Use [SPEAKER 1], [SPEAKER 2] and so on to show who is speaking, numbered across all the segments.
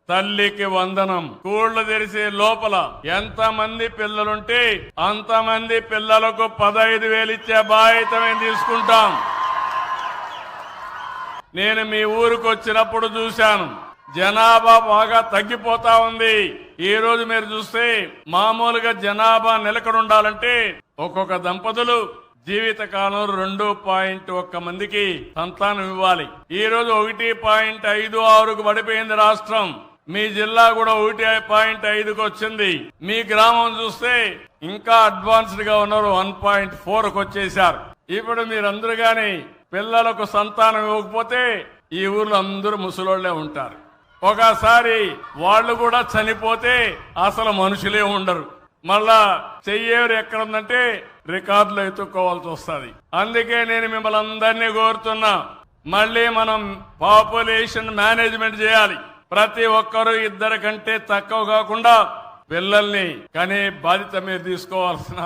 [SPEAKER 1] తల్లికి వందనం. స్కూళ్లు తెరిసే లోపల ఎంతమంది పిల్లలుంటే అంతమంది పిల్లలకు 15,000 ఇచ్చే బాధ్యత మేము తీసుకుంటాం. నేను మీ ఊరికి వచ్చినప్పుడు చూశాను, జనాభా బాగా తగ్గిపోతా ఉంది. ఈ రోజు మీరు చూస్తే మామూలుగా జనాభా నిలకడ ఉండాలంటే ఒక్కొక్క దంపతులు జీవితకాలం 2.1 మందికి సంతానం ఇవ్వాలి. ఈ రోజు 1.56కు పడిపోయింది రాష్ట్రం. మీ జిల్లా కూడా 1.5కు వచ్చింది. మీ గ్రామం చూస్తే ఇంకా అడ్వాన్స్డ్ గా ఉన్నారు, 1.4కు వచ్చేసారు. ఇప్పుడు మీరందరూ గాని పిల్లలకు సంతానం ఇవ్వకపోతే ఈ ఊర్లో అందరూ ముసలోళ్లే ఉంటారు. ఒకసారి వాళ్ళు కూడా చనిపోతే అసలు మనుషులే ఉండరు. మళ్ళా చెయ్యేరు ఎక్కడుందంటే రికార్డులో ఎత్తుక్కోవాల్సి వస్తుంది. అందుకే నేను మిమ్మల్ని అందరినీ కోరుతున్నా, మళ్ళీ మనం పాపులేషన్ మేనేజ్మెంట్ చేయాలి. ప్రతి ఒక్కరూ 2 కంటే తక్కువ కాకుండా పిల్లల్ని కనే బాధ్యత మీరు తీసుకోవాల్సిన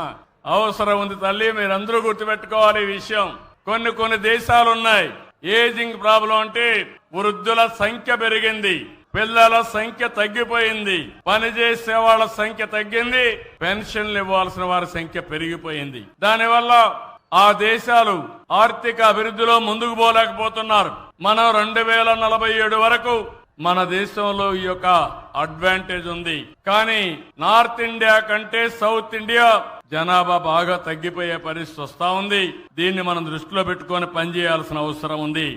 [SPEAKER 1] అవసరం ఉంది. తల్లి, మీరందరూ గుర్తుపెట్టుకోవాలి ఈ విషయం. కొన్ని దేశాలు ఉన్నాయి, ఏజింగ్ ప్రాబ్లం అంటే వృద్ధుల సంఖ్య పెరిగింది, పిల్లల సంఖ్య తగ్గిపోయింది, పనిచేసే వాళ్ళ సంఖ్య తగ్గింది, పెన్షన్లు ఇవ్వాల్సిన వారి సంఖ్య పెరిగిపోయింది. దానివల్ల ఆ దేశాలు ఆర్థిక అభివృద్ధిలో ముందుకు పోలేకపోతున్నారు. మనం 2047 వరకు మన దేశంలో ఈ యొక్క అడ్వాంటేజ్ ఉంది. కానీ నార్త్ ఇండియా కంటే సౌత్ ఇండియా జనాభా బాగా తగ్గిపోయే పరిస్థితి వస్తా ఉంది. దీన్ని మనం దృష్టిలో పెట్టుకొని పనిచేయాల్సిన అవసరం ఉంది.